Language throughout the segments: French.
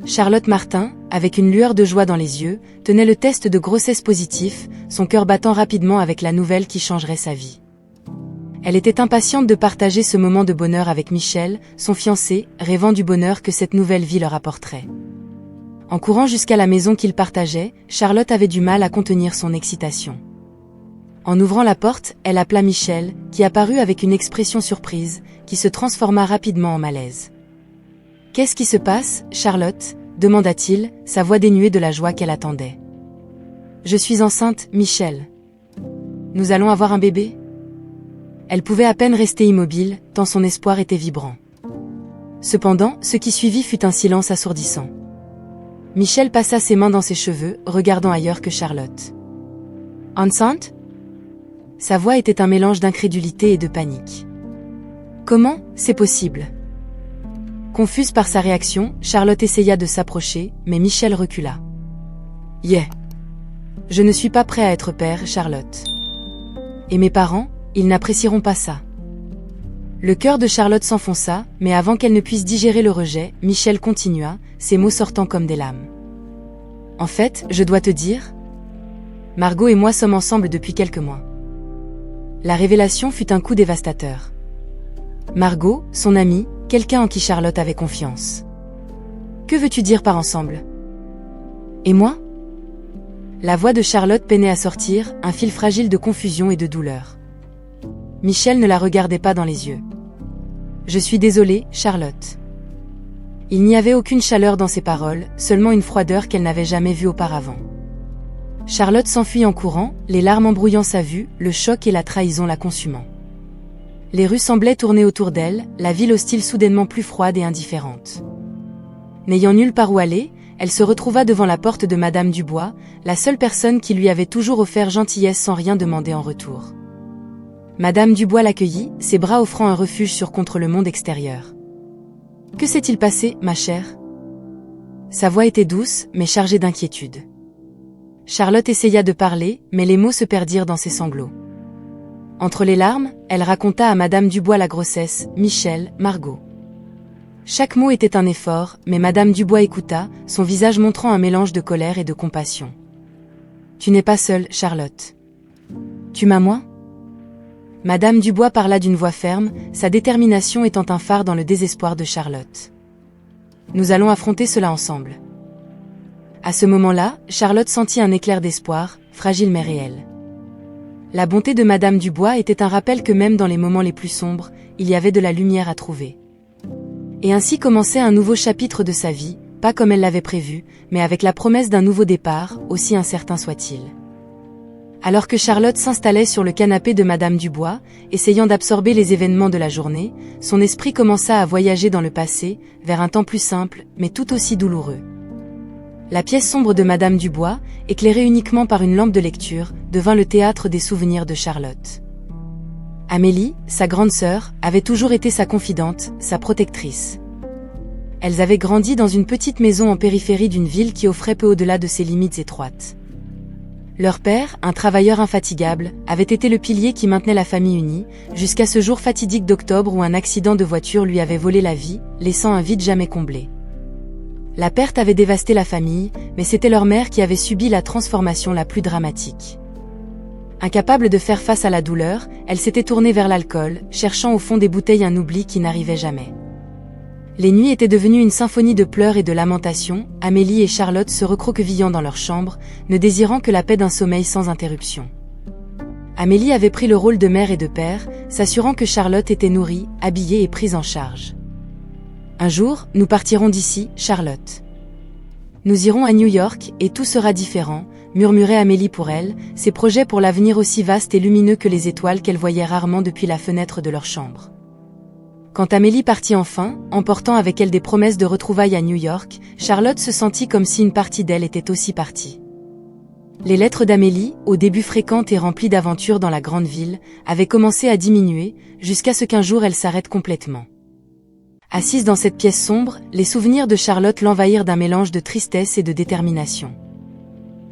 Charlotte Martin, avec une lueur de joie dans les yeux, tenait le test de grossesse positif, son cœur battant rapidement avec la nouvelle qui changerait sa vie. Elle était impatiente de partager ce moment de bonheur avec Michel, son fiancé, rêvant du bonheur que cette nouvelle vie leur apporterait. En courant jusqu'à la maison qu'ils partageaient, Charlotte avait du mal à contenir son excitation. En ouvrant la porte, elle appela Michel, qui apparut avec une expression surprise, qui se transforma rapidement en malaise. « Qu'est-ce qui se passe, Charlotte ?» demanda-t-il, sa voix dénuée de la joie qu'elle attendait. « Je suis enceinte, Michel. Nous allons avoir un bébé ?» Elle pouvait à peine rester immobile, tant son espoir était vibrant. Cependant, ce qui suivit fut un silence assourdissant. Michel passa ses mains dans ses cheveux, regardant ailleurs que Charlotte. « Enceinte ?» Sa voix était un mélange d'incrédulité et de panique. « Comment, c'est possible ?» Confuse par sa réaction, Charlotte essaya de s'approcher, mais Michel recula. « Yeah. Je ne suis pas prêt à être père, Charlotte. Et mes parents, ils n'apprécieront pas ça. » Le cœur de Charlotte s'enfonça, mais avant qu'elle ne puisse digérer le rejet, Michel continua, ses mots sortant comme des lames. « En fait, je dois te dire, Margot et moi sommes ensemble depuis quelques mois. » La révélation fut un coup dévastateur. Margot, son amie, quelqu'un en qui Charlotte avait confiance. « Que veux-tu dire par ensemble ? Et moi ?» La voix de Charlotte peinait à sortir, un fil fragile de confusion et de douleur. Michel ne la regardait pas dans les yeux. « Je suis désolée, Charlotte. » Il n'y avait aucune chaleur dans ses paroles, seulement une froideur qu'elle n'avait jamais vue auparavant. Charlotte s'enfuit en courant, les larmes embrouillant sa vue, le choc et la trahison la consumant. Les rues semblaient tourner autour d'elle, la ville hostile soudainement plus froide et indifférente. N'ayant nulle part où aller, elle se retrouva devant la porte de Madame Dubois, la seule personne qui lui avait toujours offert gentillesse sans rien demander en retour. Madame Dubois l'accueillit, ses bras offrant un refuge contre le monde extérieur. « Que s'est-il passé, ma chère ?» Sa voix était douce, mais chargée d'inquiétude. Charlotte essaya de parler, mais les mots se perdirent dans ses sanglots. Entre les larmes, elle raconta à Madame Dubois la grossesse, Michel, Margot. Chaque mot était un effort, mais Madame Dubois écouta, son visage montrant un mélange de colère et de compassion. « Tu n'es pas seule, Charlotte. Tu m'as moi ?» Madame Dubois parla d'une voix ferme, sa détermination étant un phare dans le désespoir de Charlotte. « Nous allons affronter cela ensemble. » À ce moment-là, Charlotte sentit un éclair d'espoir, fragile mais réel. La bonté de Madame Dubois était un rappel que même dans les moments les plus sombres, il y avait de la lumière à trouver. Et ainsi commençait un nouveau chapitre de sa vie, pas comme elle l'avait prévu, mais avec la promesse d'un nouveau départ, aussi incertain soit-il. Alors que Charlotte s'installait sur le canapé de Madame Dubois, essayant d'absorber les événements de la journée, son esprit commença à voyager dans le passé, vers un temps plus simple, mais tout aussi douloureux. La pièce sombre de Madame Dubois, éclairée uniquement par une lampe de lecture, devint le théâtre des souvenirs de Charlotte. Amélie, sa grande sœur, avait toujours été sa confidente, sa protectrice. Elles avaient grandi dans une petite maison en périphérie d'une ville qui offrait peu au-delà de ses limites étroites. Leur père, un travailleur infatigable, avait été le pilier qui maintenait la famille unie, jusqu'à ce jour fatidique d'octobre où un accident de voiture lui avait volé la vie, laissant un vide jamais comblé. La perte avait dévasté la famille, mais c'était leur mère qui avait subi la transformation la plus dramatique. Incapable de faire face à la douleur, elle s'était tournée vers l'alcool, cherchant au fond des bouteilles un oubli qui n'arrivait jamais. Les nuits étaient devenues une symphonie de pleurs et de lamentations, Amélie et Charlotte se recroquevillant dans leur chambre, ne désirant que la paix d'un sommeil sans interruption. Amélie avait pris le rôle de mère et de père, s'assurant que Charlotte était nourrie, habillée et prise en charge. « Un jour, nous partirons d'ici, Charlotte. Nous irons à New York, et tout sera différent, » murmurait Amélie pour elle, ses projets pour l'avenir aussi vastes et lumineux que les étoiles qu'elle voyait rarement depuis la fenêtre de leur chambre. Quand Amélie partit enfin, emportant avec elle des promesses de retrouvailles à New York, Charlotte se sentit comme si une partie d'elle était aussi partie. Les lettres d'Amélie, au début fréquentes et remplies d'aventures dans la grande ville, avaient commencé à diminuer, jusqu'à ce qu'un jour elle s'arrête complètement. Assise dans cette pièce sombre, les souvenirs de Charlotte l'envahirent d'un mélange de tristesse et de détermination.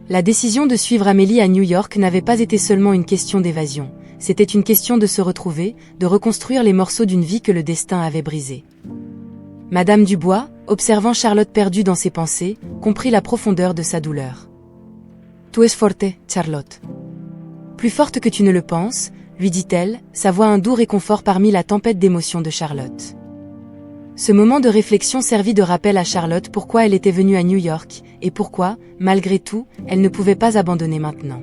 La décision de suivre Amélie à New York n'avait pas été seulement une question d'évasion, c'était une question de se retrouver, de reconstruire les morceaux d'une vie que le destin avait brisée. Madame Dubois, observant Charlotte perdue dans ses pensées, comprit la profondeur de sa douleur. « Tu es forte, Charlotte. Plus forte que tu ne le penses, lui dit-elle, sa voix un doux réconfort parmi la tempête d'émotions de Charlotte. Ce moment de réflexion servit de rappel à Charlotte pourquoi elle était venue à New York, et pourquoi, malgré tout, elle ne pouvait pas abandonner maintenant.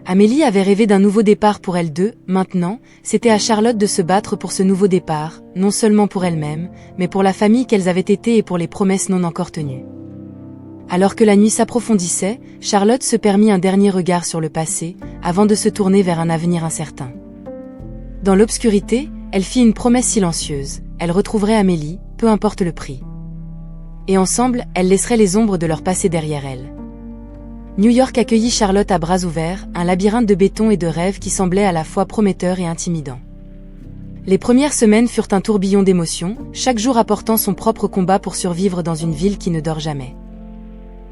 Amélie avait rêvé d'un nouveau départ pour elle deux, maintenant, c'était à Charlotte de se battre pour ce nouveau départ, non seulement pour elle-même, mais pour la famille qu'elles avaient été et pour les promesses non encore tenues. Alors que la nuit s'approfondissait, Charlotte se permit un dernier regard sur le passé, avant de se tourner vers un avenir incertain. Dans l'obscurité, elle fit une promesse silencieuse, elle retrouverait Amélie, peu importe le prix. Et ensemble, elles laisseraient les ombres de leur passé derrière elles. New York accueillit Charlotte à bras ouverts, un labyrinthe de béton et de rêves qui semblait à la fois prometteur et intimidant. Les premières semaines furent un tourbillon d'émotions, chaque jour apportant son propre combat pour survivre dans une ville qui ne dort jamais.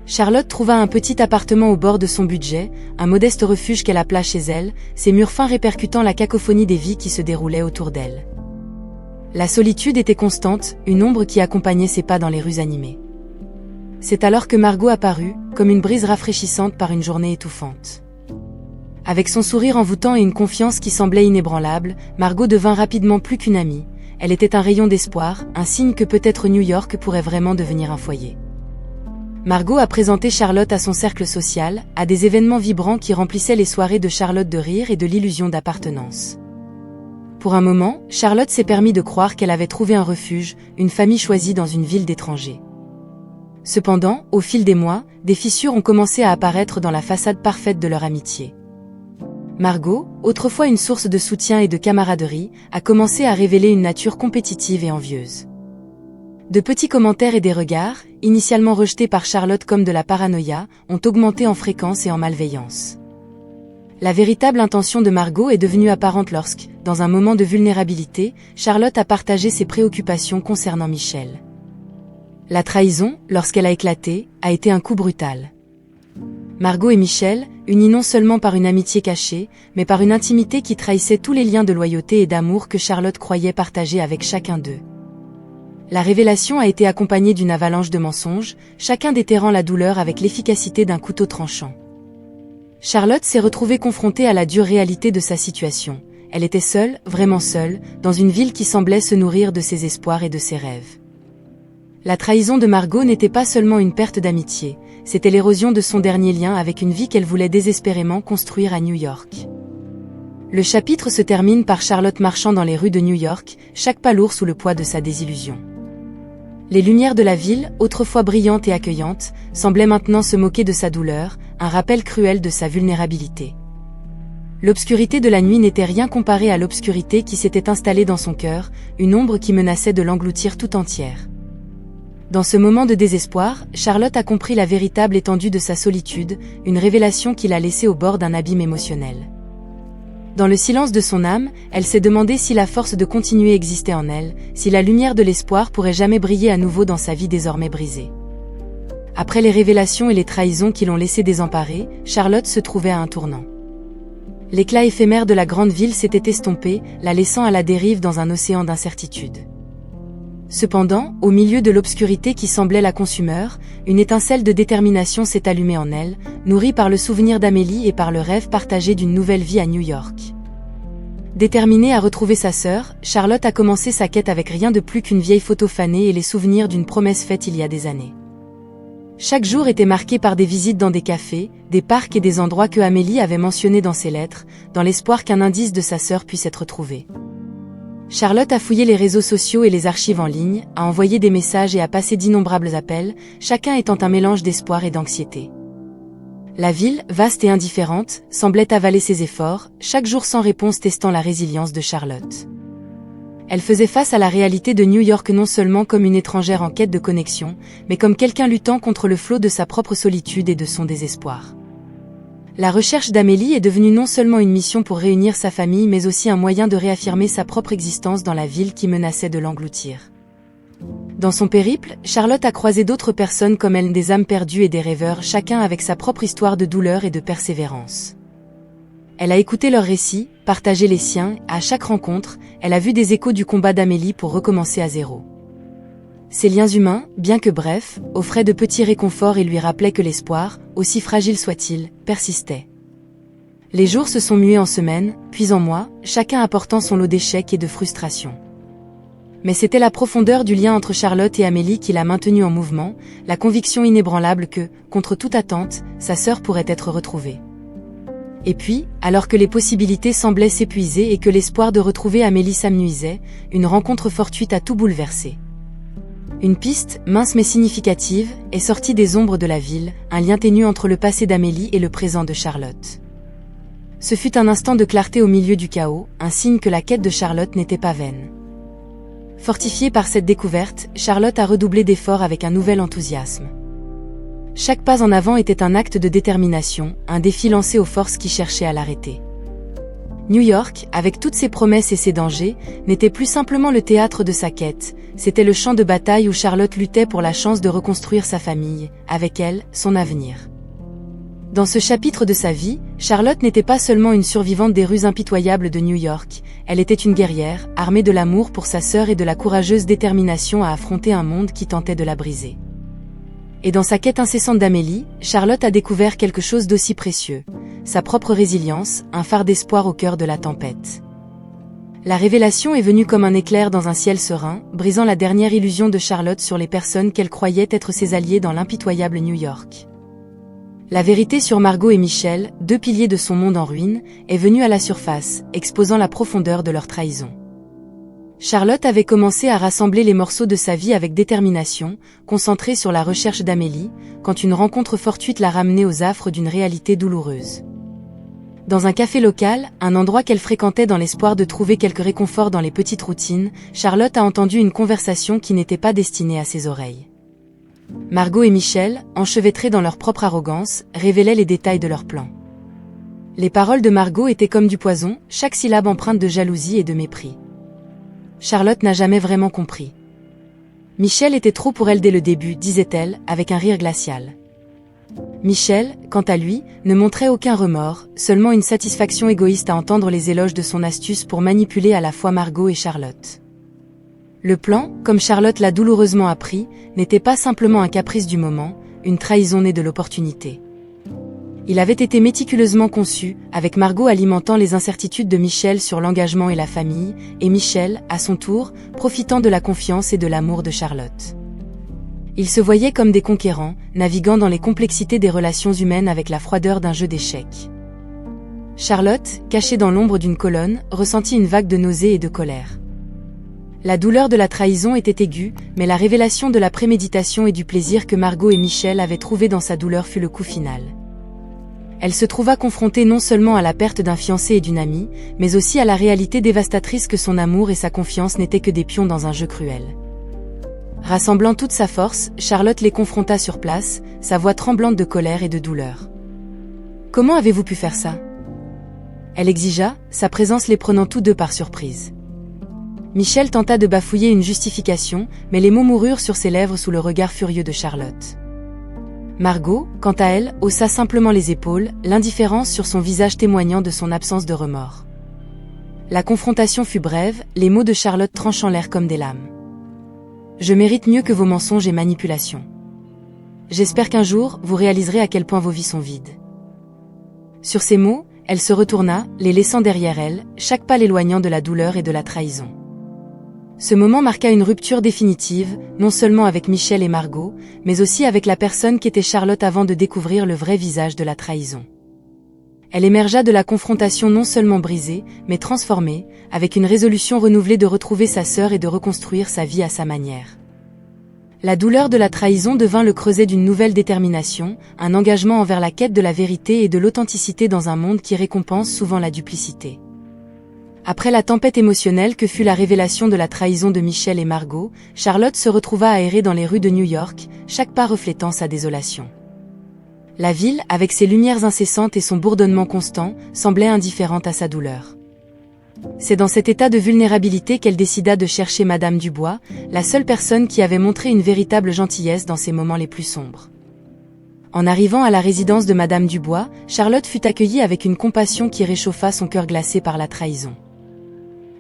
Charlotte trouva un petit appartement au bord de son budget, un modeste refuge qu'elle appela chez elle, ses murs fins répercutant la cacophonie des vies qui se déroulaient autour d'elle. La solitude était constante, une ombre qui accompagnait ses pas dans les rues animées. C'est alors que Margot apparut, comme une brise rafraîchissante par une journée étouffante. Avec son sourire envoûtant et une confiance qui semblait inébranlable, Margot devint rapidement plus qu'une amie. Elle était un rayon d'espoir, un signe que peut-être New York pourrait vraiment devenir un foyer. Margot a présenté Charlotte à son cercle social, à des événements vibrants qui remplissaient les soirées de Charlotte de rire et de l'illusion d'appartenance. Pour un moment, Charlotte s'est permis de croire qu'elle avait trouvé un refuge, une famille choisie dans une ville d'étrangers. Cependant, au fil des mois, des fissures ont commencé à apparaître dans la façade parfaite de leur amitié. Margot, autrefois une source de soutien et de camaraderie, a commencé à révéler une nature compétitive et envieuse. De petits commentaires et des regards, initialement rejetés par Charlotte comme de la paranoïa, ont augmenté en fréquence et en malveillance. La véritable intention de Margot est devenue apparente lorsque, dans un moment de vulnérabilité, Charlotte a partagé ses préoccupations concernant Michel. La trahison, lorsqu'elle a éclaté, a été un coup brutal. Margot et Michel, unis non seulement par une amitié cachée, mais par une intimité qui trahissait tous les liens de loyauté et d'amour que Charlotte croyait partager avec chacun d'eux. La révélation a été accompagnée d'une avalanche de mensonges, chacun déterrant la douleur avec l'efficacité d'un couteau tranchant. Charlotte s'est retrouvée confrontée à la dure réalité de sa situation. Elle était seule, vraiment seule, dans une ville qui semblait se nourrir de ses espoirs et de ses rêves. La trahison de Margot n'était pas seulement une perte d'amitié, c'était l'érosion de son dernier lien avec une vie qu'elle voulait désespérément construire à New York. Le chapitre se termine par Charlotte marchant dans les rues de New York, chaque pas lourd sous le poids de sa désillusion. Les lumières de la ville, autrefois brillantes et accueillantes, semblaient maintenant se moquer de sa douleur, un rappel cruel de sa vulnérabilité. L'obscurité de la nuit n'était rien comparée à l'obscurité qui s'était installée dans son cœur, une ombre qui menaçait de l'engloutir tout entière. Dans ce moment de désespoir, Charlotte a compris la véritable étendue de sa solitude, une révélation qui l'a laissée au bord d'un abîme émotionnel. Dans le silence de son âme, elle s'est demandé si la force de continuer existait en elle, si la lumière de l'espoir pourrait jamais briller à nouveau dans sa vie désormais brisée. Après les révélations et les trahisons qui l'ont laissée désemparée, Charlotte se trouvait à un tournant. L'éclat éphémère de la grande ville s'était estompé, la laissant à la dérive dans un océan d'incertitude. Cependant, au milieu de l'obscurité qui semblait la consumer, une étincelle de détermination s'est allumée en elle, nourrie par le souvenir d'Amélie et par le rêve partagé d'une nouvelle vie à New York. Déterminée à retrouver sa sœur, Charlotte a commencé sa quête avec rien de plus qu'une vieille photo fanée et les souvenirs d'une promesse faite il y a des années. Chaque jour était marqué par des visites dans des cafés, des parcs et des endroits que Amélie avait mentionnés dans ses lettres, dans l'espoir qu'un indice de sa sœur puisse être trouvé. Charlotte a fouillé les réseaux sociaux et les archives en ligne, a envoyé des messages et a passé d'innombrables appels, chacun étant un mélange d'espoir et d'anxiété. La ville, vaste et indifférente, semblait avaler ses efforts, chaque jour sans réponse testant la résilience de Charlotte. Elle faisait face à la réalité de New York non seulement comme une étrangère en quête de connexion, mais comme quelqu'un luttant contre le flot de sa propre solitude et de son désespoir. La recherche d'Amélie est devenue non seulement une mission pour réunir sa famille mais aussi un moyen de réaffirmer sa propre existence dans la ville qui menaçait de l'engloutir. Dans son périple, Charlotte a croisé d'autres personnes comme elle, des âmes perdues et des rêveurs, chacun avec sa propre histoire de douleur et de persévérance. Elle a écouté leurs récits, partagé les siens, à chaque rencontre, elle a vu des échos du combat d'Amélie pour recommencer à zéro. Ces liens humains, bien que brefs, offraient de petits réconforts et lui rappelaient que l'espoir, aussi fragile soit-il, persistait. Les jours se sont mués en semaines, puis en mois, chacun apportant son lot d'échecs et de frustrations. Mais c'était la profondeur du lien entre Charlotte et Amélie qui l'a maintenue en mouvement, la conviction inébranlable que, contre toute attente, sa sœur pourrait être retrouvée. Et puis, alors que les possibilités semblaient s'épuiser et que l'espoir de retrouver Amélie s'amenuisait, une rencontre fortuite a tout bouleversé. Une piste, mince mais significative, est sortie des ombres de la ville, un lien ténu entre le passé d'Amélie et le présent de Charlotte. Ce fut un instant de clarté au milieu du chaos, un signe que la quête de Charlotte n'était pas vaine. Fortifiée par cette découverte, Charlotte a redoublé d'efforts avec un nouvel enthousiasme. Chaque pas en avant était un acte de détermination, un défi lancé aux forces qui cherchaient à l'arrêter. New York, avec toutes ses promesses et ses dangers, n'était plus simplement le théâtre de sa quête, c'était le champ de bataille où Charlotte luttait pour la chance de reconstruire sa famille, avec elle, son avenir. Dans ce chapitre de sa vie, Charlotte n'était pas seulement une survivante des rues impitoyables de New York, elle était une guerrière, armée de l'amour pour sa sœur et de la courageuse détermination à affronter un monde qui tentait de la briser. Et dans sa quête incessante d'Amélie, Charlotte a découvert quelque chose d'aussi précieux, sa propre résilience, un phare d'espoir au cœur de la tempête. La révélation est venue comme un éclair dans un ciel serein, brisant la dernière illusion de Charlotte sur les personnes qu'elle croyait être ses alliés dans l'impitoyable New York. La vérité sur Margot et Michel, deux piliers de son monde en ruine, est venue à la surface, exposant la profondeur de leur trahison. Charlotte avait commencé à rassembler les morceaux de sa vie avec détermination, concentrée sur la recherche d'Amélie, quand une rencontre fortuite l'a ramenée aux affres d'une réalité douloureuse. Dans un café local, un endroit qu'elle fréquentait dans l'espoir de trouver quelque réconfort dans les petites routines, Charlotte a entendu une conversation qui n'était pas destinée à ses oreilles. Margot et Michel, enchevêtrés dans leur propre arrogance, révélaient les détails de leur plan. Les paroles de Margot étaient comme du poison, chaque syllabe empreinte de jalousie et de mépris. Charlotte n'a jamais vraiment compris. Michel était trop pour elle dès le début, disait-elle, avec un rire glacial. Michel, quant à lui, ne montrait aucun remords, seulement une satisfaction égoïste à entendre les éloges de son astuce pour manipuler à la fois Margot et Charlotte. Le plan, comme Charlotte l'a douloureusement appris, n'était pas simplement un caprice du moment, une trahison née de l'opportunité. Il avait été méticuleusement conçu, avec Margot alimentant les incertitudes de Michel sur l'engagement et la famille, et Michel, à son tour, profitant de la confiance et de l'amour de Charlotte. Ils se voyaient comme des conquérants, naviguant dans les complexités des relations humaines avec la froideur d'un jeu d'échecs. Charlotte, cachée dans l'ombre d'une colonne, ressentit une vague de nausée et de colère. La douleur de la trahison était aiguë, mais la révélation de la préméditation et du plaisir que Margot et Michel avaient trouvé dans sa douleur fut le coup final. Elle se trouva confrontée non seulement à la perte d'un fiancé et d'une amie, mais aussi à la réalité dévastatrice que son amour et sa confiance n'étaient que des pions dans un jeu cruel. Rassemblant toute sa force, Charlotte les confronta sur place, sa voix tremblante de colère et de douleur. « Comment avez-vous pu faire ça ?» Elle exigea, sa présence les prenant tous deux par surprise. Michel tenta de bafouiller une justification, mais les mots moururent sur ses lèvres sous le regard furieux de Charlotte. Margot, quant à elle, haussa simplement les épaules, l'indifférence sur son visage témoignant de son absence de remords. La confrontation fut brève, les mots de Charlotte tranchant l'air comme des lames. « Je mérite mieux que vos mensonges et manipulations. J'espère qu'un jour, vous réaliserez à quel point vos vies sont vides. » Sur ces mots, elle se retourna, les laissant derrière elle, chaque pas l'éloignant de la douleur et de la trahison. Ce moment marqua une rupture définitive, non seulement avec Michel et Margot, mais aussi avec la personne qu'était Charlotte avant de découvrir le vrai visage de la trahison. Elle émergea de la confrontation non seulement brisée, mais transformée, avec une résolution renouvelée de retrouver sa sœur et de reconstruire sa vie à sa manière. La douleur de la trahison devint le creuset d'une nouvelle détermination, un engagement envers la quête de la vérité et de l'authenticité dans un monde qui récompense souvent la duplicité. Après la tempête émotionnelle que fut la révélation de la trahison de Michel et Margot, Charlotte se retrouva à errer dans les rues de New York, chaque pas reflétant sa désolation. La ville, avec ses lumières incessantes et son bourdonnement constant, semblait indifférente à sa douleur. C'est dans cet état de vulnérabilité qu'elle décida de chercher Madame Dubois, la seule personne qui avait montré une véritable gentillesse dans ses moments les plus sombres. En arrivant à la résidence de Madame Dubois, Charlotte fut accueillie avec une compassion qui réchauffa son cœur glacé par la trahison.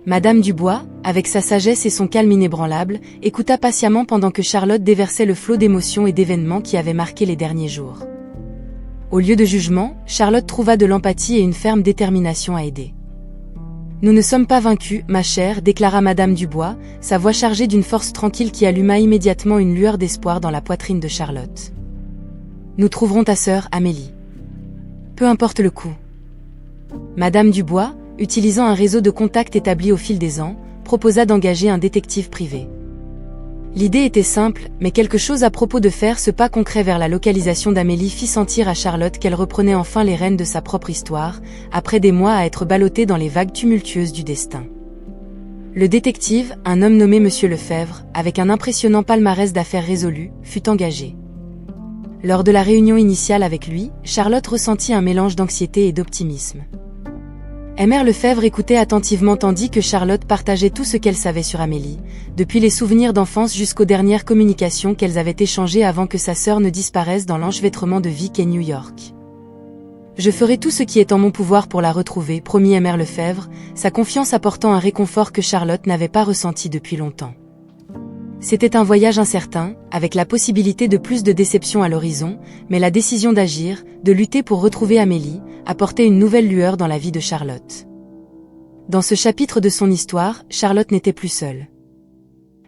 Madame Dubois, avec sa sagesse et son calme inébranlable, écouta patiemment pendant que Charlotte déversait le flot d'émotions et d'événements qui avaient marqué les derniers jours. Au lieu de jugement, Charlotte trouva de l'empathie et une ferme détermination à aider. « Nous ne sommes pas vaincus, ma chère, déclara Madame Dubois, sa voix chargée d'une force tranquille qui alluma immédiatement une lueur d'espoir dans la poitrine de Charlotte. Nous trouverons ta sœur, Amélie. Peu importe le coût. » Madame Dubois, utilisant un réseau de contacts établi au fil des ans, proposa d'engager un détective privé. L'idée était simple, mais quelque chose à propos de faire ce pas concret vers la localisation d'Amélie fit sentir à Charlotte qu'elle reprenait enfin les rênes de sa propre histoire, après des mois à être ballottée dans les vagues tumultueuses du destin. Le détective, un homme nommé Monsieur Lefebvre, avec un impressionnant palmarès d'affaires résolues, fut engagé. Lors de la réunion initiale avec lui, Charlotte ressentit un mélange d'anxiété et d'optimisme. Mère Lefebvre écoutait attentivement tandis que Charlotte partageait tout ce qu'elle savait sur Amélie, depuis les souvenirs d'enfance jusqu'aux dernières communications qu'elles avaient échangées avant que sa sœur ne disparaisse dans l'enchevêtrement de vie qu'est New York. « Je ferai tout ce qui est en mon pouvoir pour la retrouver », promit Mère Lefebvre, sa confiance apportant un réconfort que Charlotte n'avait pas ressenti depuis longtemps. C'était un voyage incertain, avec la possibilité de plus de déceptions à l'horizon, mais la décision d'agir, de lutter pour retrouver Amélie, apportait une nouvelle lueur dans la vie de Charlotte. Dans ce chapitre de son histoire, Charlotte n'était plus seule.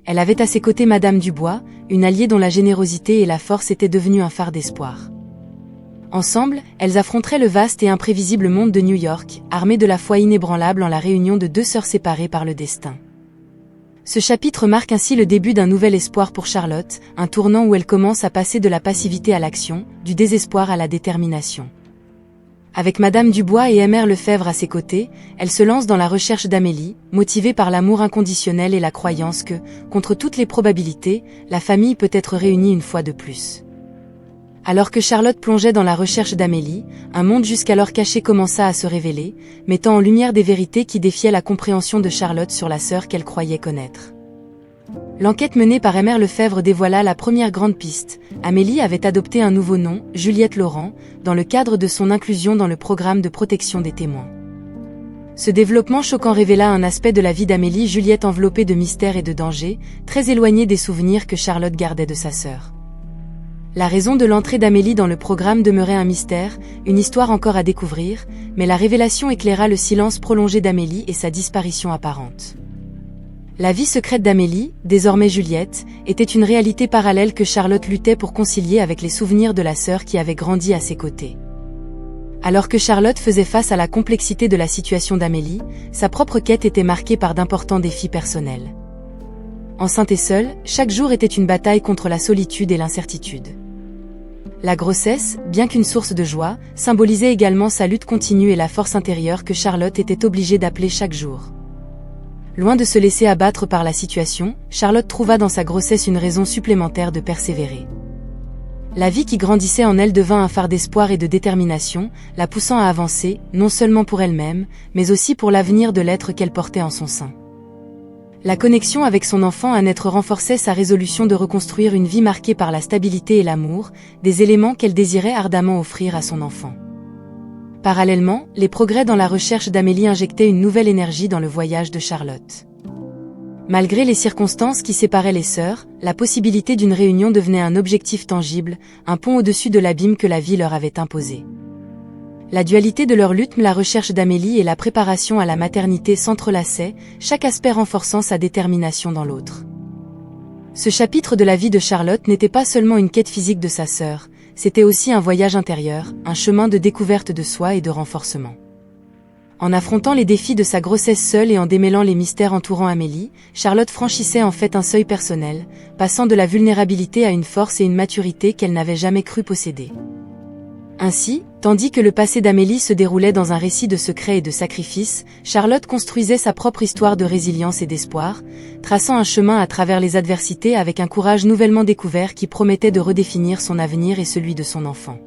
Elle avait à ses côtés Madame Dubois, une alliée dont la générosité et la force étaient devenues un phare d'espoir. Ensemble, elles affronteraient le vaste et imprévisible monde de New York, armées de la foi inébranlable en la réunion de deux sœurs séparées par le destin. Ce chapitre marque ainsi le début d'un nouvel espoir pour Charlotte, un tournant où elle commence à passer de la passivité à l'action, du désespoir à la détermination. Avec Madame Dubois et Mère Lefebvre à ses côtés, elle se lance dans la recherche d'Amélie, motivée par l'amour inconditionnel et la croyance que, contre toutes les probabilités, la famille peut être réunie une fois de plus. Alors que Charlotte plongeait dans la recherche d'Amélie, un monde jusqu'alors caché commença à se révéler, mettant en lumière des vérités qui défiaient la compréhension de Charlotte sur la sœur qu'elle croyait connaître. L'enquête menée par Mère Lefebvre dévoila la première grande piste. Amélie avait adopté un nouveau nom, Juliette Laurent, dans le cadre de son inclusion dans le programme de protection des témoins. Ce développement choquant révéla un aspect de la vie d'Amélie Juliette enveloppée de mystère et de danger, très éloigné des souvenirs que Charlotte gardait de sa sœur. La raison de l'entrée d'Amélie dans le programme demeurait un mystère, une histoire encore à découvrir, mais la révélation éclaira le silence prolongé d'Amélie et sa disparition apparente. La vie secrète d'Amélie, désormais Juliette, était une réalité parallèle que Charlotte luttait pour concilier avec les souvenirs de la sœur qui avait grandi à ses côtés. Alors que Charlotte faisait face à la complexité de la situation d'Amélie, sa propre quête était marquée par d'importants défis personnels. Enceinte et seule, chaque jour était une bataille contre la solitude et l'incertitude. La grossesse, bien qu'une source de joie, symbolisait également sa lutte continue et la force intérieure que Charlotte était obligée d'appeler chaque jour. Loin de se laisser abattre par la situation, Charlotte trouva dans sa grossesse une raison supplémentaire de persévérer. La vie qui grandissait en elle devint un phare d'espoir et de détermination, la poussant à avancer, non seulement pour elle-même, mais aussi pour l'avenir de l'être qu'elle portait en son sein. La connexion avec son enfant à naître renforçait sa résolution de reconstruire une vie marquée par la stabilité et l'amour, des éléments qu'elle désirait ardemment offrir à son enfant. Parallèlement, les progrès dans la recherche d'Amélie injectaient une nouvelle énergie dans le voyage de Charlotte. Malgré les circonstances qui séparaient les sœurs, la possibilité d'une réunion devenait un objectif tangible, un pont au-dessus de l'abîme que la vie leur avait imposé. La dualité de leur lutte, la recherche d'Amélie et la préparation à la maternité s'entrelaçaient, chaque aspect renforçant sa détermination dans l'autre. Ce chapitre de la vie de Charlotte n'était pas seulement une quête physique de sa sœur, c'était aussi un voyage intérieur, un chemin de découverte de soi et de renforcement. En affrontant les défis de sa grossesse seule et en démêlant les mystères entourant Amélie, Charlotte franchissait en fait un seuil personnel, passant de la vulnérabilité à une force et une maturité qu'elle n'avait jamais cru posséder. Ainsi, tandis que le passé d'Amélie se déroulait dans un récit de secrets et de sacrifices, Charlotte construisait sa propre histoire de résilience et d'espoir, traçant un chemin à travers les adversités avec un courage nouvellement découvert qui promettait de redéfinir son avenir et celui de son enfant.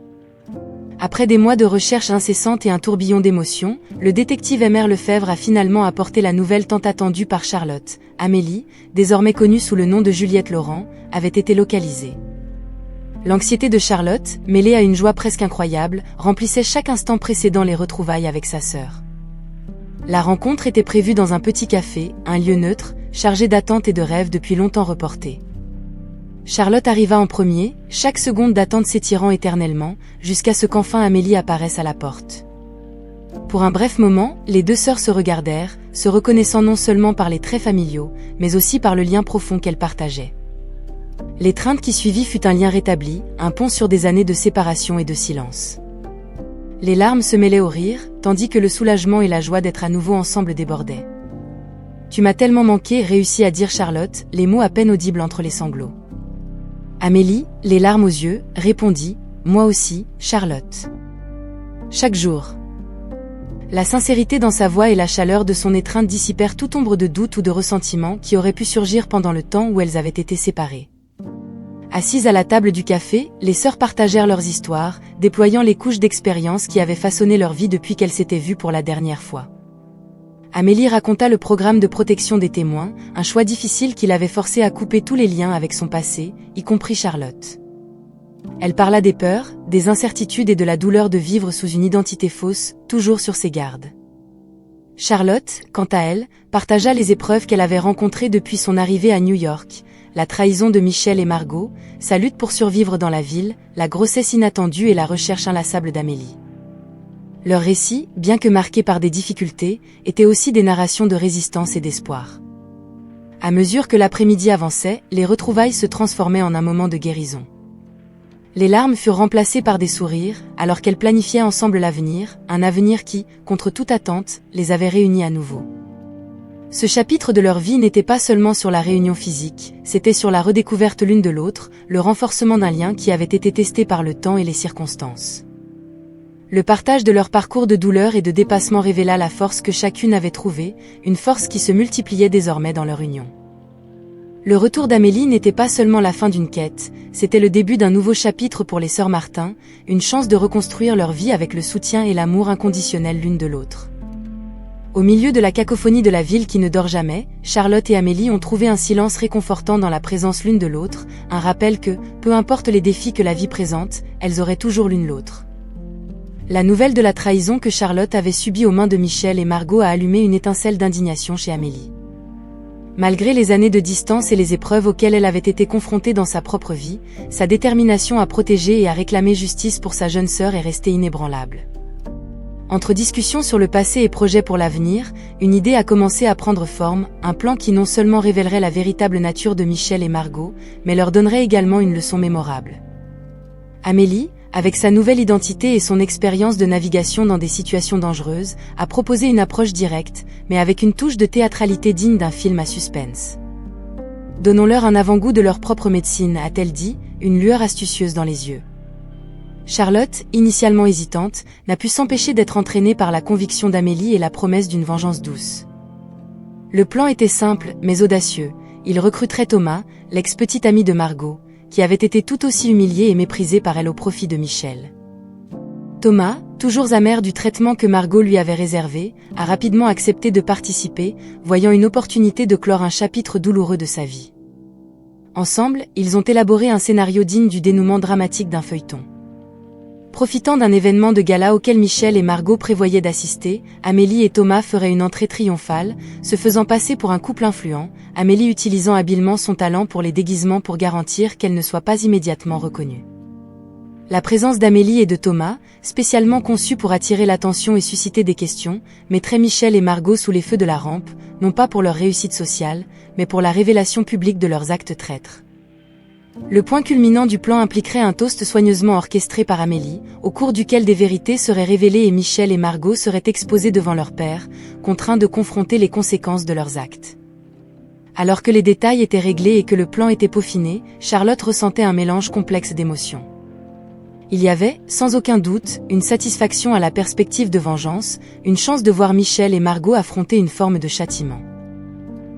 Après des mois de recherche incessante et un tourbillon d'émotions, le détective Mère Lefebvre a finalement apporté la nouvelle tant attendue par Charlotte. Amélie, désormais connue sous le nom de Juliette Laurent, avait été localisée. L'anxiété de Charlotte, mêlée à une joie presque incroyable, remplissait chaque instant précédant les retrouvailles avec sa sœur. La rencontre était prévue dans un petit café, un lieu neutre, chargé d'attentes et de rêves depuis longtemps reportés. Charlotte arriva en premier, chaque seconde d'attente s'étirant éternellement, jusqu'à ce qu'enfin Amélie apparaisse à la porte. Pour un bref moment, les deux sœurs se regardèrent, se reconnaissant non seulement par les traits familiaux, mais aussi par le lien profond qu'elles partageaient. L'étreinte qui suivit fut un lien rétabli, un pont sur des années de séparation et de silence. Les larmes se mêlaient au rire, tandis que le soulagement et la joie d'être à nouveau ensemble débordaient. « Tu m'as tellement manqué », réussit à dire Charlotte, les mots à peine audibles entre les sanglots. Amélie, les larmes aux yeux, répondit « Moi aussi, Charlotte. » Chaque jour. La sincérité dans sa voix et la chaleur de son étreinte dissipèrent toute ombre de doute ou de ressentiment qui aurait pu surgir pendant le temps où elles avaient été séparées. Assises à la table du café, les sœurs partagèrent leurs histoires, déployant les couches d'expérience qui avaient façonné leur vie depuis qu'elles s'étaient vues pour la dernière fois. Amélie raconta le programme de protection des témoins, un choix difficile qui l'avait forcée à couper tous les liens avec son passé, y compris Charlotte. Elle parla des peurs, des incertitudes et de la douleur de vivre sous une identité fausse, toujours sur ses gardes. Charlotte, quant à elle, partagea les épreuves qu'elle avait rencontrées depuis son arrivée à New York, la trahison de Michel et Margot, sa lutte pour survivre dans la ville, la grossesse inattendue et la recherche inlassable d'Amélie. Leurs récits, bien que marqués par des difficultés, étaient aussi des narrations de résistance et d'espoir. À mesure que l'après-midi avançait, les retrouvailles se transformaient en un moment de guérison. Les larmes furent remplacées par des sourires, alors qu'elles planifiaient ensemble l'avenir, un avenir qui, contre toute attente, les avait réunis à nouveau. Ce chapitre de leur vie n'était pas seulement sur la réunion physique, c'était sur la redécouverte l'une de l'autre, le renforcement d'un lien qui avait été testé par le temps et les circonstances. Le partage de leur parcours de douleur et de dépassement révéla la force que chacune avait trouvée, une force qui se multipliait désormais dans leur union. Le retour d'Amélie n'était pas seulement la fin d'une quête, c'était le début d'un nouveau chapitre pour les sœurs Martin, une chance de reconstruire leur vie avec le soutien et l'amour inconditionnel l'une de l'autre. Au milieu de la cacophonie de la ville qui ne dort jamais, Charlotte et Amélie ont trouvé un silence réconfortant dans la présence l'une de l'autre, un rappel que, peu importe les défis que la vie présente, elles auraient toujours l'une l'autre. La nouvelle de la trahison que Charlotte avait subie aux mains de Michel et Margot a allumé une étincelle d'indignation chez Amélie. Malgré les années de distance et les épreuves auxquelles elle avait été confrontée dans sa propre vie, sa détermination à protéger et à réclamer justice pour sa jeune sœur est restée inébranlable. Entre discussions sur le passé et projets pour l'avenir, une idée a commencé à prendre forme, un plan qui non seulement révélerait la véritable nature de Michel et Margot, mais leur donnerait également une leçon mémorable. Amélie, avec sa nouvelle identité et son expérience de navigation dans des situations dangereuses, a proposé une approche directe, mais avec une touche de théâtralité digne d'un film à suspense. Donnons-leur un avant-goût de leur propre médecine, a-t-elle dit, une lueur astucieuse dans les yeux. Charlotte, initialement hésitante, n'a pu s'empêcher d'être entraînée par la conviction d'Amélie et la promesse d'une vengeance douce. Le plan était simple, mais audacieux. Il recruterait Thomas, l'ex-petit ami de Margot, qui avait été tout aussi humilié et méprisé par elle au profit de Michel. Thomas, toujours amer du traitement que Margot lui avait réservé, a rapidement accepté de participer, voyant une opportunité de clore un chapitre douloureux de sa vie. Ensemble, ils ont élaboré un scénario digne du dénouement dramatique d'un feuilleton. Profitant d'un événement de gala auquel Michel et Margot prévoyaient d'assister, Amélie et Thomas feraient une entrée triomphale, se faisant passer pour un couple influent, Amélie utilisant habilement son talent pour les déguisements pour garantir qu'elle ne soit pas immédiatement reconnue. La présence d'Amélie et de Thomas, spécialement conçue pour attirer l'attention et susciter des questions, mettrait Michel et Margot sous les feux de la rampe, non pas pour leur réussite sociale, mais pour la révélation publique de leurs actes traîtres. Le point culminant du plan impliquerait un toast soigneusement orchestré par Amélie, au cours duquel des vérités seraient révélées et Michel et Margot seraient exposés devant leur père, contraints de confronter les conséquences de leurs actes. Alors que les détails étaient réglés et que le plan était peaufiné, Charlotte ressentait un mélange complexe d'émotions. Il y avait, sans aucun doute, une satisfaction à la perspective de vengeance, une chance de voir Michel et Margot affronter une forme de châtiment.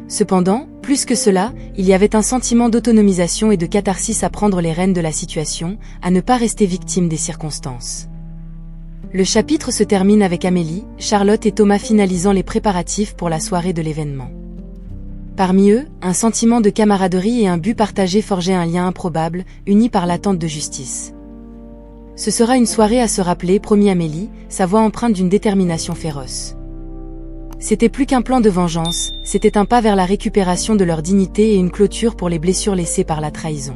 Cependant, plus que cela, il y avait un sentiment d'autonomisation et de catharsis à prendre les rênes de la situation, à ne pas rester victime des circonstances. Le chapitre se termine avec Amélie, Charlotte et Thomas finalisant les préparatifs pour la soirée de l'événement. Parmi eux, un sentiment de camaraderie et un but partagé forgeaient un lien improbable, uni par l'attente de justice. Ce sera une soirée à se rappeler, promit Amélie, sa voix empreinte d'une détermination féroce. C'était plus qu'un plan de vengeance, c'était un pas vers la récupération de leur dignité et une clôture pour les blessures laissées par la trahison.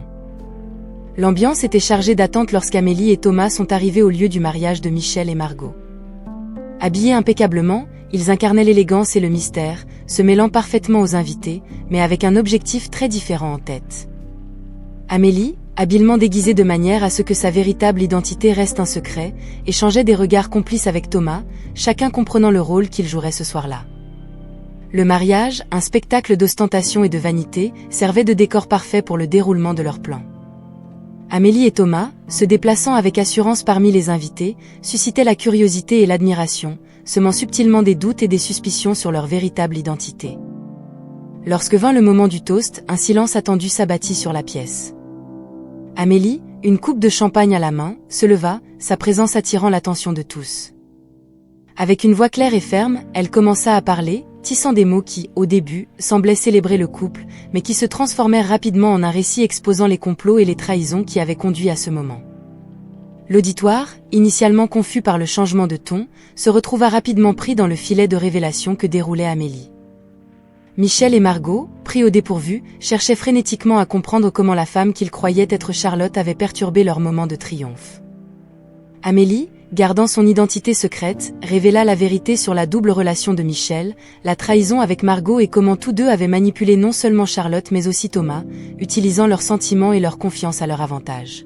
L'ambiance était chargée d'attente lorsqu'Amélie et Thomas sont arrivés au lieu du mariage de Michel et Margot. Habillés impeccablement, ils incarnaient l'élégance et le mystère, se mêlant parfaitement aux invités, mais avec un objectif très différent en tête. Amélie, habilement déguisée de manière à ce que sa véritable identité reste un secret, échangeait des regards complices avec Thomas, chacun comprenant le rôle qu'il jouerait ce soir-là. Le mariage, un spectacle d'ostentation et de vanité, servait de décor parfait pour le déroulement de leur plan. Amélie et Thomas, se déplaçant avec assurance parmi les invités, suscitaient la curiosité et l'admiration, semant subtilement des doutes et des suspicions sur leur véritable identité. Lorsque vint le moment du toast, un silence attendu s'abattit sur la pièce. Amélie, une coupe de champagne à la main, se leva, sa présence attirant l'attention de tous. Avec une voix claire et ferme, elle commença à parler, tissant des mots qui, au début, semblaient célébrer le couple, mais qui se transformèrent rapidement en un récit exposant les complots et les trahisons qui avaient conduit à ce moment. L'auditoire, initialement confus par le changement de ton, se retrouva rapidement pris dans le filet de révélation que déroulait Amélie. Michel et Margot, pris au dépourvu, cherchaient frénétiquement à comprendre comment la femme qu'ils croyaient être Charlotte avait perturbé leur moment de triomphe. Amélie, gardant son identité secrète, révéla la vérité sur la double relation de Michel, la trahison avec Margot et comment tous deux avaient manipulé non seulement Charlotte mais aussi Thomas, utilisant leurs sentiments et leur confiance à leur avantage.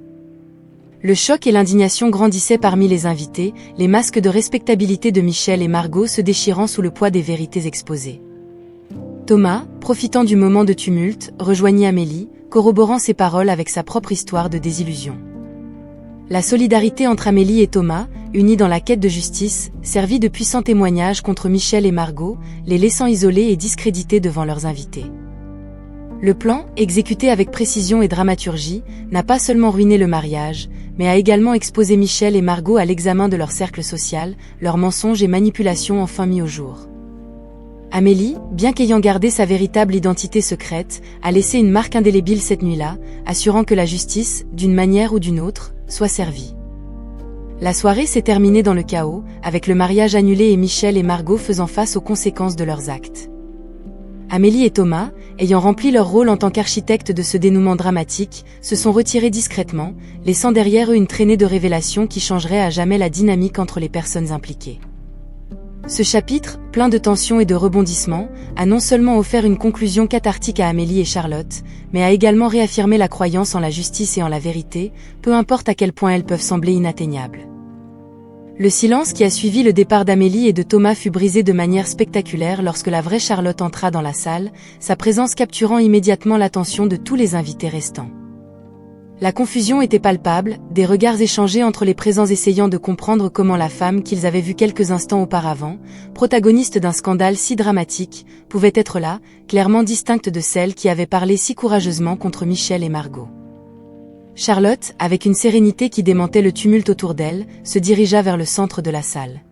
Le choc et l'indignation grandissaient parmi les invités, les masques de respectabilité de Michel et Margot se déchirant sous le poids des vérités exposées. Thomas, profitant du moment de tumulte, rejoignit Amélie, corroborant ses paroles avec sa propre histoire de désillusion. La solidarité entre Amélie et Thomas, unis dans la quête de justice, servit de puissant témoignage contre Michel et Margot, les laissant isolés et discrédités devant leurs invités. Le plan, exécuté avec précision et dramaturgie, n'a pas seulement ruiné le mariage, mais a également exposé Michel et Margot à l'examen de leur cercle social, leurs mensonges et manipulations enfin mis au jour. Amélie, bien qu'ayant gardé sa véritable identité secrète, a laissé une marque indélébile cette nuit-là, assurant que la justice, d'une manière ou d'une autre, soit servie. La soirée s'est terminée dans le chaos, avec le mariage annulé et Michel et Margot faisant face aux conséquences de leurs actes. Amélie et Thomas, ayant rempli leur rôle en tant qu'architectes de ce dénouement dramatique, se sont retirés discrètement, laissant derrière eux une traînée de révélations qui changerait à jamais la dynamique entre les personnes impliquées. Ce chapitre, plein de tensions et de rebondissements, a non seulement offert une conclusion cathartique à Amélie et Charlotte, mais a également réaffirmé la croyance en la justice et en la vérité, peu importe à quel point elles peuvent sembler inatteignables. Le silence qui a suivi le départ d'Amélie et de Thomas fut brisé de manière spectaculaire lorsque la vraie Charlotte entra dans la salle, sa présence capturant immédiatement l'attention de tous les invités restants. La confusion était palpable, des regards échangés entre les présents essayant de comprendre comment la femme qu'ils avaient vue quelques instants auparavant, protagoniste d'un scandale si dramatique, pouvait être là, clairement distincte de celle qui avait parlé si courageusement contre Michel et Margot. Charlotte, avec une sérénité qui démentait le tumulte autour d'elle, se dirigea vers le centre de la salle.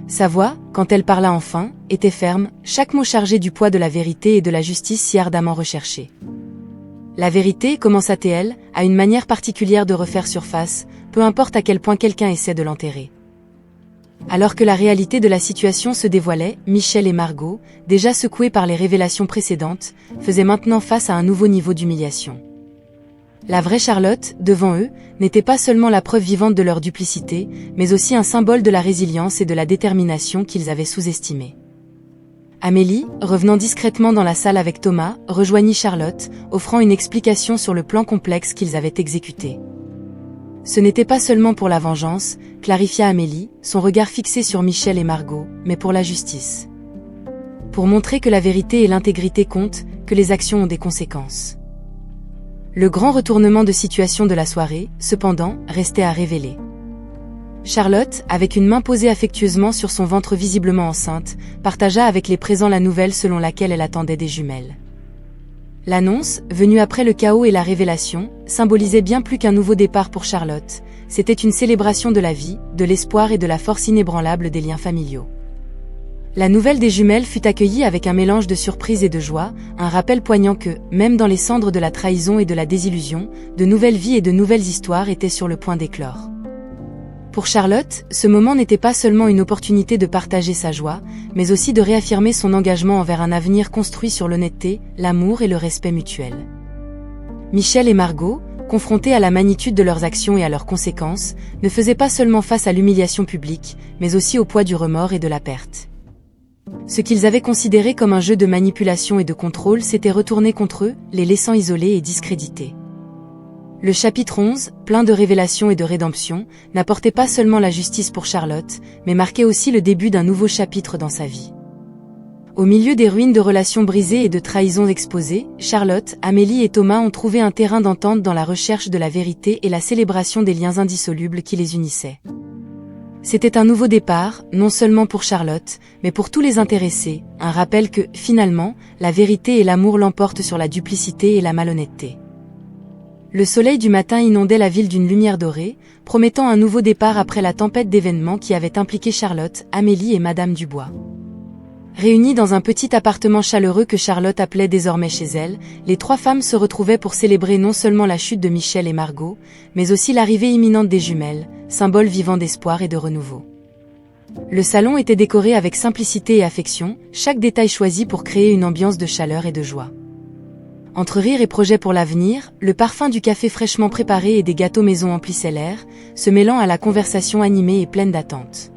Sa voix, quand elle parla enfin, était ferme, chaque mot chargé du poids de la vérité et de la justice si ardemment recherchée. La vérité, commença-t-elle, a une manière particulière de refaire surface, peu importe à quel point quelqu'un essaie de l'enterrer. Alors que la réalité de la situation se dévoilait, Michel et Margot, déjà secoués par les révélations précédentes, faisaient maintenant face à un nouveau niveau d'humiliation. La vraie Charlotte, devant eux, n'était pas seulement la preuve vivante de leur duplicité, mais aussi un symbole de la résilience et de la détermination qu'ils avaient sous-estimée. Amélie, revenant discrètement dans la salle avec Thomas, rejoignit Charlotte, offrant une explication sur le plan complexe qu'ils avaient exécuté. Ce n'était pas seulement pour la vengeance, clarifia Amélie, son regard fixé sur Michel et Margot, mais pour la justice. Pour montrer que la vérité et l'intégrité comptent, que les actions ont des conséquences. Le grand retournement de situation de la soirée, cependant, restait à révéler. Charlotte, avec une main posée affectueusement sur son ventre visiblement enceinte, partagea avec les présents la nouvelle selon laquelle elle attendait des jumelles. L'annonce, venue après le chaos et la révélation, symbolisait bien plus qu'un nouveau départ pour Charlotte, c'était une célébration de la vie, de l'espoir et de la force inébranlable des liens familiaux. La nouvelle des jumelles fut accueillie avec un mélange de surprise et de joie, un rappel poignant que, même dans les cendres de la trahison et de la désillusion, de nouvelles vies et de nouvelles histoires étaient sur le point d'éclore. Pour Charlotte, ce moment n'était pas seulement une opportunité de partager sa joie, mais aussi de réaffirmer son engagement envers un avenir construit sur l'honnêteté, l'amour et le respect mutuel. Michel et Margot, confrontés à la magnitude de leurs actions et à leurs conséquences, ne faisaient pas seulement face à l'humiliation publique, mais aussi au poids du remords et de la perte. Ce qu'ils avaient considéré comme un jeu de manipulation et de contrôle s'était retourné contre eux, les laissant isolés et discrédités. Le chapitre 11, plein de révélations et de rédemption, n'apportait pas seulement la justice pour Charlotte, mais marquait aussi le début d'un nouveau chapitre dans sa vie. Au milieu des ruines de relations brisées et de trahisons exposées, Charlotte, Amélie et Thomas ont trouvé un terrain d'entente dans la recherche de la vérité et la célébration des liens indissolubles qui les unissaient. C'était un nouveau départ, non seulement pour Charlotte, mais pour tous les intéressés, un rappel que, finalement, la vérité et l'amour l'emportent sur la duplicité et la malhonnêteté. Le soleil du matin inondait la ville d'une lumière dorée, promettant un nouveau départ après la tempête d'événements qui avait impliqué Charlotte, Amélie et Madame Dubois. Réunies dans un petit appartement chaleureux que Charlotte appelait désormais chez elle, les trois femmes se retrouvaient pour célébrer non seulement la chute de Michel et Margot, mais aussi l'arrivée imminente des jumelles, symbole vivant d'espoir et de renouveau. Le salon était décoré avec simplicité et affection, chaque détail choisi pour créer une ambiance de chaleur et de joie. Entre rires et projets pour l'avenir, le parfum du café fraîchement préparé et des gâteaux maison emplissait l'air, se mêlant à la conversation animée et pleine d'attente.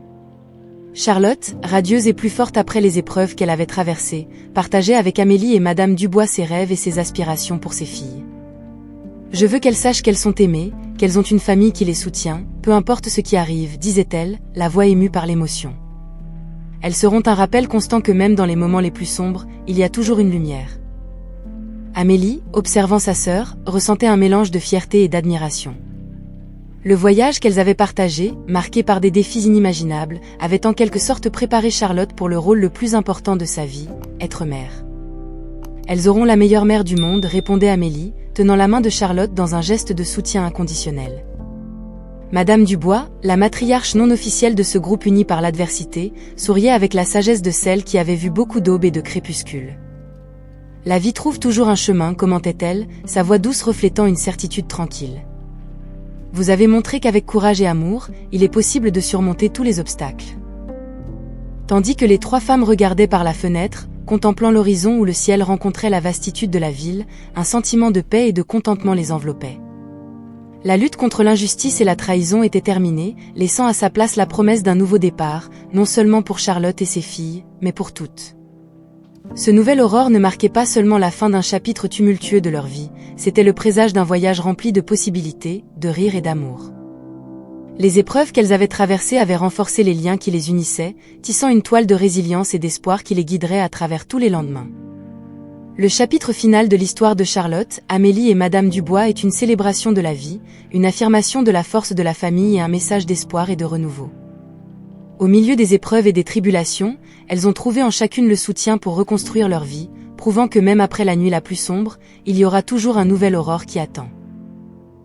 Charlotte, radieuse et plus forte après les épreuves qu'elle avait traversées, partageait avec Amélie et Madame Dubois ses rêves et ses aspirations pour ses filles. « Je veux qu'elles sachent qu'elles sont aimées, qu'elles ont une famille qui les soutient, peu importe ce qui arrive, disait-elle, la voix émue par l'émotion. Elles seront un rappel constant que même dans les moments les plus sombres, il y a toujours une lumière. » Amélie, observant sa sœur, ressentait un mélange de fierté et d'admiration. Le voyage qu'elles avaient partagé, marqué par des défis inimaginables, avait en quelque sorte préparé Charlotte pour le rôle le plus important de sa vie, être mère. « Elles auront la meilleure mère du monde, répondait Amélie, tenant la main de Charlotte dans un geste de soutien inconditionnel. Madame Dubois, la matriarche non officielle de ce groupe uni par l'adversité, souriait avec la sagesse de celle qui avait vu beaucoup d'aubes et de crépuscules. « La vie trouve toujours un chemin, commentait-elle, sa voix douce reflétant une certitude tranquille. Vous avez montré qu'avec courage et amour, il est possible de surmonter tous les obstacles. » Tandis que les trois femmes regardaient par la fenêtre, contemplant l'horizon où le ciel rencontrait la vastitude de la ville, un sentiment de paix et de contentement les enveloppait. La lutte contre l'injustice et la trahison était terminée, laissant à sa place la promesse d'un nouveau départ, non seulement pour Charlotte et ses filles, mais pour toutes. Ce nouvel aurore ne marquait pas seulement la fin d'un chapitre tumultueux de leur vie, c'était le présage d'un voyage rempli de possibilités, de rires et d'amour. Les épreuves qu'elles avaient traversées avaient renforcé les liens qui les unissaient, tissant une toile de résilience et d'espoir qui les guiderait à travers tous les lendemains. Le chapitre final de l'histoire de Charlotte, Amélie et Madame Dubois est une célébration de la vie, une affirmation de la force de la famille et un message d'espoir et de renouveau. Au milieu des épreuves et des tribulations, elles ont trouvé en chacune le soutien pour reconstruire leur vie, prouvant que même après la nuit la plus sombre, il y aura toujours un nouvel aurore qui attend.